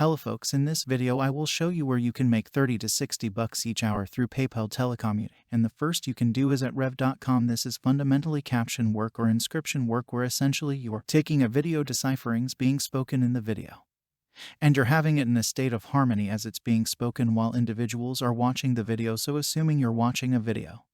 Hello folks, in this video I will show you where you can make 30 to 60 bucks each hour through PayPal telecommuting. And the first you can do is at rev.com. This is fundamentally caption work or inscription work, where essentially you're taking a video deciphering's being spoken in the video, and you're having it in a state of harmony as it's being spoken while individuals are watching the video. So assuming you're watching a video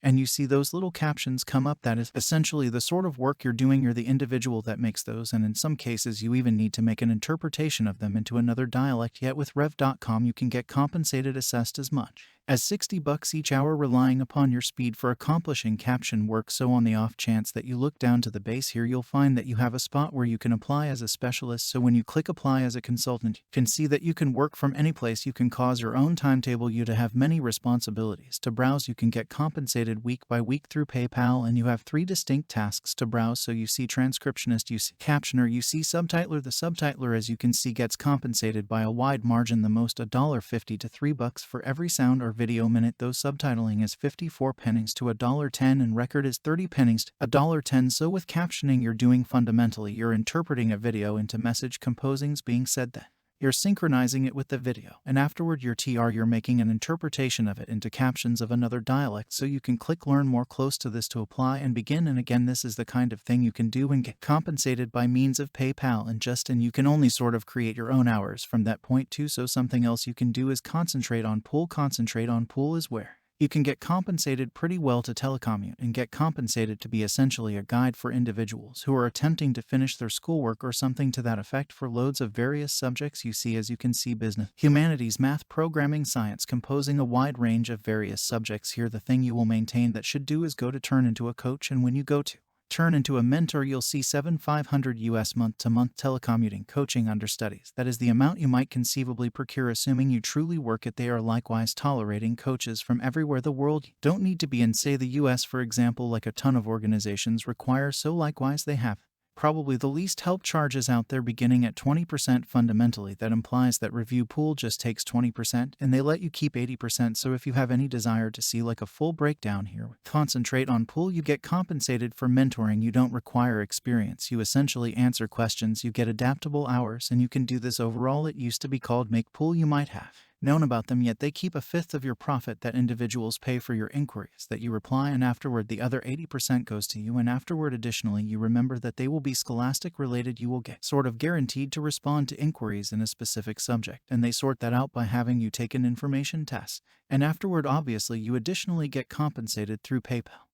and you see those little captions come up, that is essentially the sort of work you're doing. You're the individual that makes those, and in some cases you even need to make an interpretation of them into another dialect. Yet with rev.com you can get compensated assessed as much as 60 bucks each hour, relying upon your speed for accomplishing caption work. So on the off chance that you look down to the base here, you'll find that you have a spot where you can apply as a specialist. So when you click apply as a consultant, you can see that you can work from any place. You can cause your own timetable. You to have many responsibilities to browse. You can get compensated week by week through PayPal, and you have 3 distinct tasks to browse. So you see transcriptionist, you see captioner, you see subtitler. The subtitler, as you can see, gets compensated by a wide margin, the most $1.50 to $3 for every sound or video minute. Though subtitling is 54 pennies to $1.10 and record is 30 pennies to $1.10. So with captioning you're doing fundamentally, you're interpreting a video into message composings being said, that you're synchronizing it with the video, and afterward you're making an interpretation of it into captions of another dialect. So you can click learn more close to this to apply and begin. And again, this is the kind of thing you can do and get compensated by means of PayPal. And you can only sort of create your own hours from that point too. So something else you can do is concentrate on pool. Concentrate on pool is where you can get compensated pretty well to telecommute and get compensated to be essentially a guide for individuals who are attempting to finish their schoolwork or something to that effect for loads of various subjects. You see, as you can see, business, humanities, math, programming, science, composing, a wide range of various subjects here. The thing you will maintain that should do is go to turn into a coach, and when you go to turn into a mentor, you'll see $7,500 US month-to-month telecommuting coaching understudies. That is the amount you might conceivably procure, assuming you truly work it. They are likewise tolerating coaches from everywhere the world. You don't need to be in, say, the US, for example, like a ton of organizations require. So likewise they have probably the least help charges out there, beginning at 20%. Fundamentally, that implies that review pool just takes 20% and they let you keep 80%. So if you have any desire to see like a full breakdown here, concentrate on pool. You get compensated for mentoring. You don't require experience. You essentially answer questions. You get adaptable hours, and you can do this overall. It used to be called make pool. You might have known about them, yet they keep 1/5 of your profit that individuals pay for your inquiries that you reply, and afterward the other 80% goes to you. And afterward, additionally, you remember that they will be scholastic related. You will get sort of guaranteed to respond to inquiries in a specific subject, and they sort that out by having you take an information test. And afterward, obviously, you additionally get compensated through PayPal.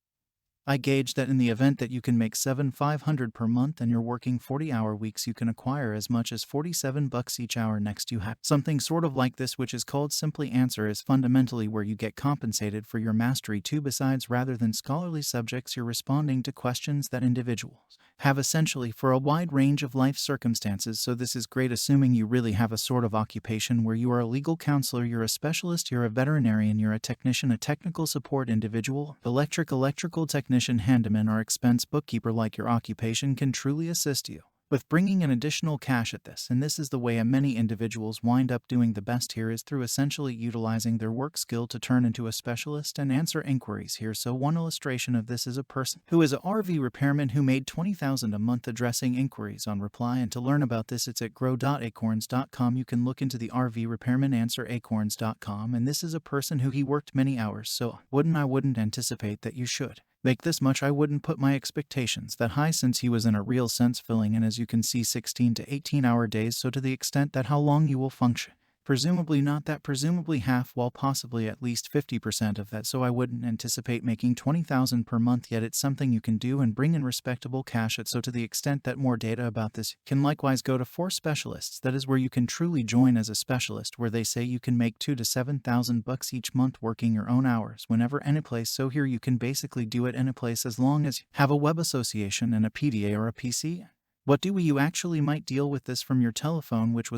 I gauge that in the event that you can make $7,500 per month and you're working 40-hour weeks, you can acquire as much as 47 bucks each hour. Next, you have something sort of like this, which is called Simply Answer, is fundamentally where you get compensated for your mastery too. Besides, rather than scholarly subjects, you're responding to questions that individuals have essentially for a wide range of life circumstances. So this is great, assuming you really have a sort of occupation where you are a legal counselor, you're a specialist, you're a veterinarian, you're a technician, a technical support individual, electrical technician, handyman, or expense bookkeeper. Like your occupation can truly assist you with bringing in additional cash at this. And this is the way many individuals wind up doing the best here, is through essentially utilizing their work skill to turn into a specialist and answer inquiries here. So one illustration of this is a person who is a RV repairman who made $20,000 a month addressing inquiries on reply. And to learn about this, it's at grow.acorns.com. You can look into the RV repairman answer acorns.com, and this is a person who he worked many hours. So I wouldn't anticipate that you should make this much. I wouldn't put my expectations that high, since he was in a real sense filling in, as you can see, 16 to 18-hour days. So to the extent that how long you will function, presumably not that, presumably half, while possibly at least 50% of that. So I wouldn't anticipate making $20,000 per month, yet it's something you can do and bring in respectable cash at. So to the extent that more data about this can likewise go to for specialists, that is where you can truly join as a specialist, where they say you can make 2,000 to 7,000 bucks each month working your own hours whenever, any place. So here you can basically do it any place as long as you have a web association and a PDA or a PC. What do you actually might deal with this from your telephone, which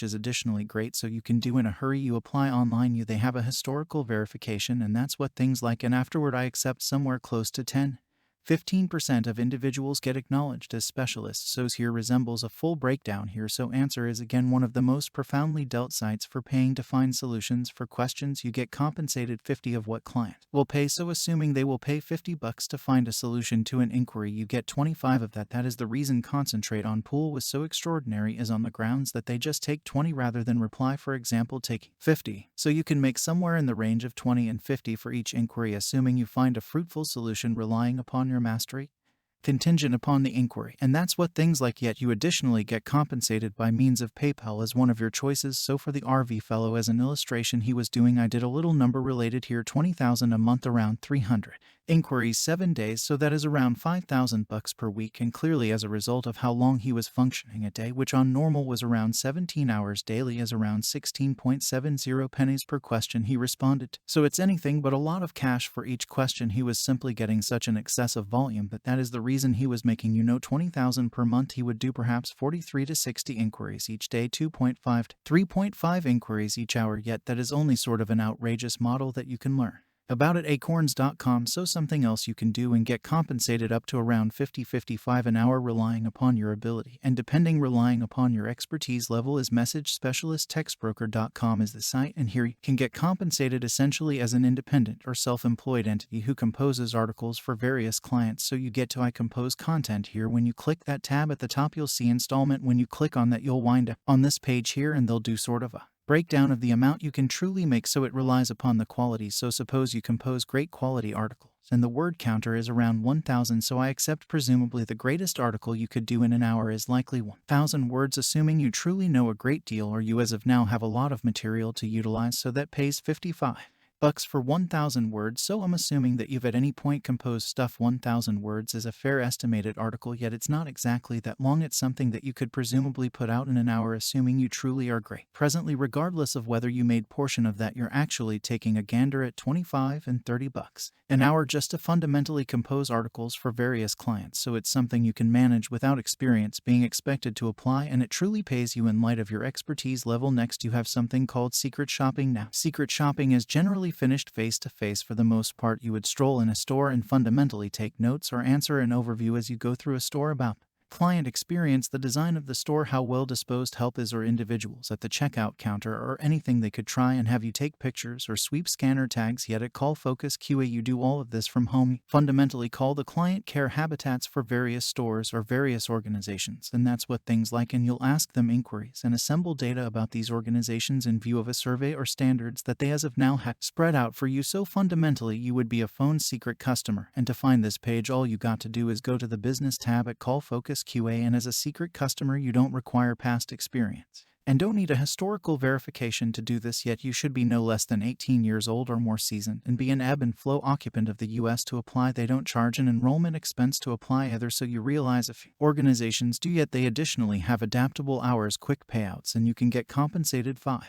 is additionally great. So you can do in a hurry. You apply online. They have a historical verification, and that's what things like. And afterward I accept somewhere close to 10 15% of individuals get acknowledged as specialists, so here resembles a full breakdown here. So answer is again one of the most profoundly dealt sites for paying to find solutions for questions. You get compensated 50 of what client will pay, so assuming they will pay $50 to find a solution to an inquiry, you get 25 of that. That is the reason concentrate on pool was so extraordinary, is on the grounds that they just take 20 rather than reply, for example, taking 50. So you can make somewhere in the range of 20 and 50 for each inquiry, assuming you find a fruitful solution relying upon your mastery, contingent upon the inquiry. And that's what things like. Yet you additionally get compensated by means of PayPal as one of your choices. So for the RV fellow, as an illustration he was doing, I did a little number related here, 20,000 a month, around 300 inquiries 7 days, so that is around $5,000 per week. And clearly as a result of how long he was functioning a day, which on normal was around 17 hours daily, as around 16.70 pennies per question he responded to. So it's anything but a lot of cash for each question. He was simply getting such an excessive volume that is the reason he was making, 20,000 per month. He would do perhaps 43 to 60 inquiries each day, 2.5 to 3.5 inquiries each hour. Yet that is only sort of an outrageous model that you can learn about at acorns.com. So something else you can do and get compensated up to around 50-55 an hour, relying upon your ability and relying upon your expertise level, is message specialist. Textbroker.com is the site, and here you can get compensated essentially as an independent or self-employed entity who composes articles for various clients. So you get to I compose content here. When you click that tab at the top, you'll see installment. When you click on that, you'll wind up on this page here, and they'll do sort of a breakdown of the amount you can truly make, so it relies upon the quality. So suppose you compose great quality articles and the word counter is around 1,000, so I accept presumably the greatest article you could do in an hour is likely 1,000 words, assuming you truly know a great deal or you as of now have a lot of material to utilize. So that pays $55 for 1,000 words. So I'm assuming that you've at any point composed stuff. 1,000 words is a fair estimated article, yet it's not exactly that long. It's something that you could presumably put out in an hour, assuming you truly are great. Presently, regardless of whether you made portion of that, you're actually taking a gander at $25 and $30 an hour just to fundamentally compose articles for various clients. So it's something you can manage without experience being expected to apply, and it truly pays you in light of your expertise level. Next, you have something called secret shopping. Now, secret shopping is generally finished face-to-face. For the most part, you would stroll in a store and fundamentally take notes or answer an overview as you go through a store about client experience, the design of the store, how well disposed help is, or individuals at the checkout counter, or anything they could try and have you take pictures or sweep scanner tags. Yet at Call Focus QA, you do all of this from home. You fundamentally call the client care habitats for various stores or various organizations, and that's what things like, and you'll ask them inquiries and assemble data about these organizations in view of a survey or standards that they as of now have spread out for you. So fundamentally, you would be a phone secret customer, and to find this page, all you got to do is go to the business tab at Call Focus QA, and as a secret customer, you don't require past experience and don't need a historical verification to do this. Yet you should be no less than 18 years old or more seasoned and be an ebb and flow occupant of the U.S. to apply. They don't charge an enrollment expense to apply either, so you realize a few organizations do, yet they additionally have adaptable hours, quick payouts, and you can get compensated $5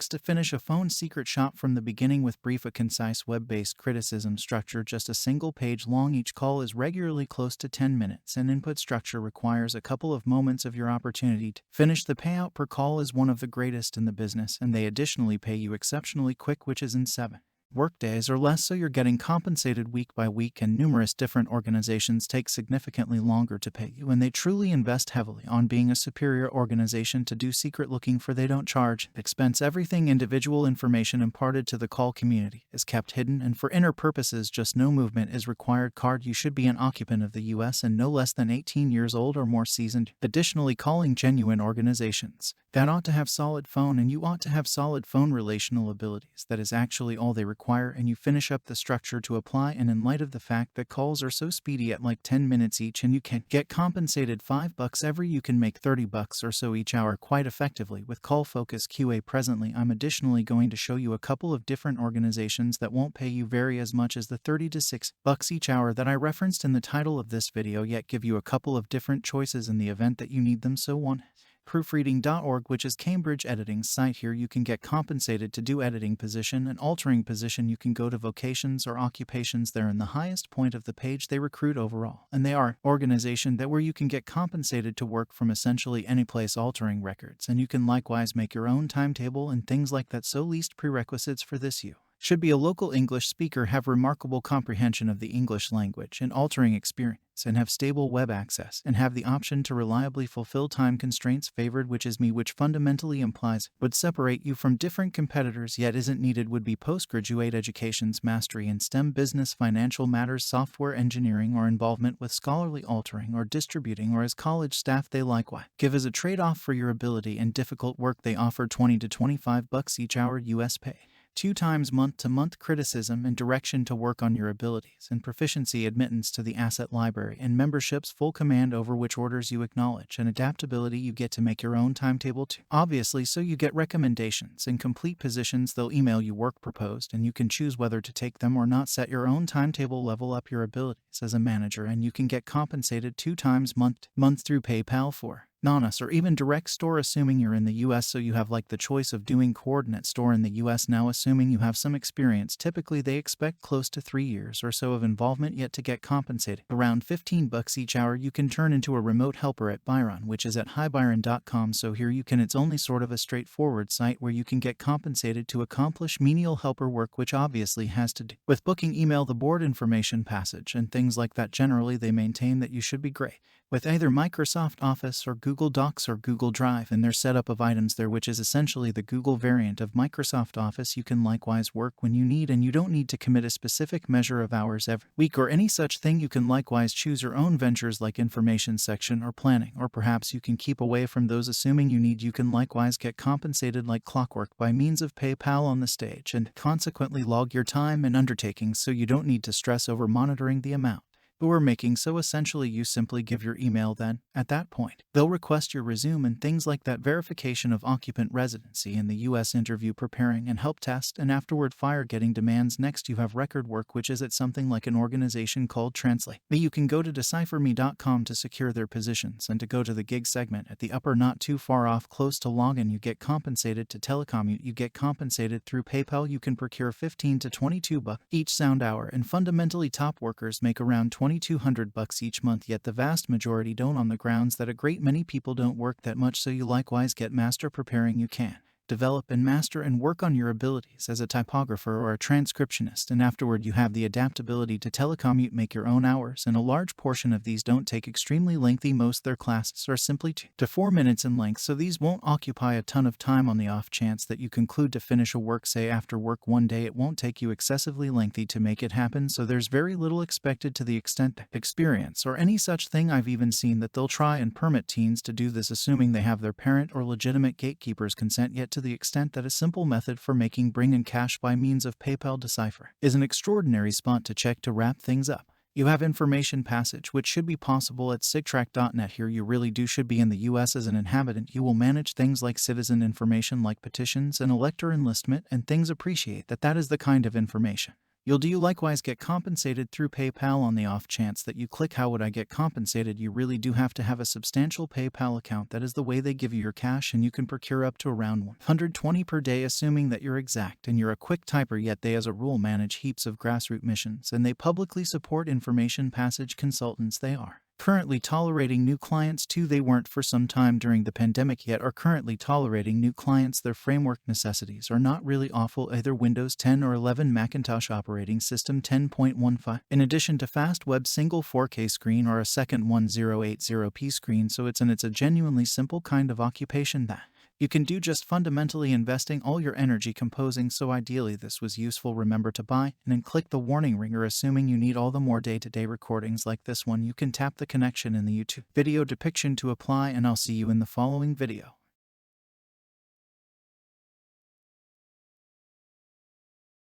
to finish a phone secret shop from the beginning with brief, a concise web-based criticism structure, just a single page long. Each call is regularly close to 10 minutes, and input structure requires a couple of moments of your opportunity to finish. The payout per call is one of the greatest in the business, and they additionally pay you exceptionally quick, which is in 7 workdays or less, so you're getting compensated week by week. And numerous different organizations take significantly longer to pay you, and they truly invest heavily on being a superior organization to do secret looking for. They don't charge expense. Everything individual information imparted to the call community is kept hidden, and for inner purposes, just no movement is required. Card: you should be an occupant of the U.S. and no less than 18 years old or more seasoned. Additionally, calling genuine organizations that ought to have solid phone, and you ought to have solid phone relational abilities. That is actually all they require, and you finish up the structure to apply. And in light of the fact that calls are so speedy at like 10 minutes each, and you can get compensated $5 every, you can make $30 or so each hour quite effectively with Call Focus QA. Presently, I'm additionally going to show you a couple of different organizations that won't pay you very as much as the $30 to $6 each hour that I referenced in the title of this video, yet give you a couple of different choices in the event that you need them. So one, proofreading.org, which is Cambridge editing's site. Here you can get compensated to do editing position and altering position. You can go to vocations or occupations. There in the highest point of the page, they recruit overall, and they are organization that where you can get compensated to work from essentially any place altering records, and you can likewise make your own timetable and things like that. So least prerequisites for this, you Should be a local English speaker, have remarkable comprehension of the English language and altering experience, and have stable web access, and have the option to reliably fulfill time constraints favored, which is me, which fundamentally implies would separate you from different competitors yet isn't needed, would be postgraduate education's mastery in STEM, business, financial matters, software engineering, or involvement with scholarly altering or distributing, or as college staff. They likewise give as a trade-off for your ability and difficult work. They offer $20 to $25 each hour US pay. 2 times month-to-month criticism and direction to work on your abilities and proficiency, admittance to the asset library and memberships, full command over which orders you acknowledge, and adaptability. You get to make your own timetable too, obviously, so you get recommendations and complete positions. They'll email you work proposed and you can choose whether to take them or not. Set your own timetable, level up your abilities as a manager, and you can get compensated 2 times month through PayPal for non-US or even direct store, assuming you're in the US, so you have like the choice of doing coordinate store in the US. Now, assuming you have some experience, typically they expect close to 3 years or so of involvement yet to get compensated around $15 each hour. You can turn into a remote helper at Byron, which is at highbyron.com. So here you can, it's only sort of a straightforward site where you can get compensated to accomplish menial helper work, which obviously has to do with booking, email, the board information passage, and things like that. Generally, they maintain that you should be great with either Microsoft Office or Google Docs or Google Drive and their setup of items there, which is essentially the Google variant of Microsoft Office. You can likewise work when you need, and you don't need to commit a specific measure of hours every week or any such thing. You can likewise choose your own ventures like information section or planning, or perhaps you can keep away from those. Assuming you need, you can likewise get compensated like clockwork by means of PayPal on the stage, and consequently log your time and undertakings so you don't need to stress over monitoring the amount who are making. So essentially you simply give your email, then at that point they'll request your resume and things like that, verification of occupant residency in the US, interview preparing and help test, and afterward fire getting demands. Next you have record work, which is at something like an organization called Translate. You can go to decipherme.com to secure their positions, and to go to the gig segment at the upper, not too far off, close to login. You get compensated to telecommute. You get compensated through PayPal. You can procure $15 to $22 each sound hour, and fundamentally top workers make around $2,200 each month, yet the vast majority don't, on the grounds that a great many people don't work that much. So you likewise get master preparing. You can develop and master and work on your abilities as a typographer or a transcriptionist, and afterward you have the adaptability to telecommute, make your own hours, and a large portion of these don't take extremely lengthy. Most their classes are simply 2 to 4 minutes in length, so these won't occupy a ton of time. On the off chance that you conclude to finish a work, say after work one day, it won't take you excessively lengthy to make it happen, so there's very little expected to the extent that experience or any such thing. I've even seen that they'll try and permit teens to do this, assuming they have their parent or legitimate gatekeeper's consent, yet to the extent that a simple method for making bring in cash by means of PayPal Decipher is an extraordinary spot to check. To wrap things up, you have information passage, which should be possible at sigtrack.net. Here you really should be in the US as an inhabitant. You will manage things like citizen information like petitions and elector enlistment and things. Appreciate that is the kind of information you'll do. You likewise get compensated through PayPal. On the off chance that you click how would I get compensated, you really do have to have a substantial PayPal account. That is the way they give you your cash, and you can procure up to around $120 per day, assuming that you're exact and you're a quick typer. Yet they as a rule manage heaps of grassroots missions, and they publicly support information passage consultants. They are currently tolerating new clients too. They weren't for some time during the pandemic, yet are currently tolerating new clients. Their framework necessities are not really awful either. Windows 10 or 11, Macintosh operating system 10.15, in addition to fast web, single 4K screen or a second 1080p screen. So it's a genuinely simple kind of occupation that you can do just fundamentally investing all your energy composing. So ideally this was useful. Remember to buy and then click the warning ringer. Assuming you need all the more day-to-day recordings like this one, you can tap the connection in the YouTube video depiction to apply, and I'll see you in the following video.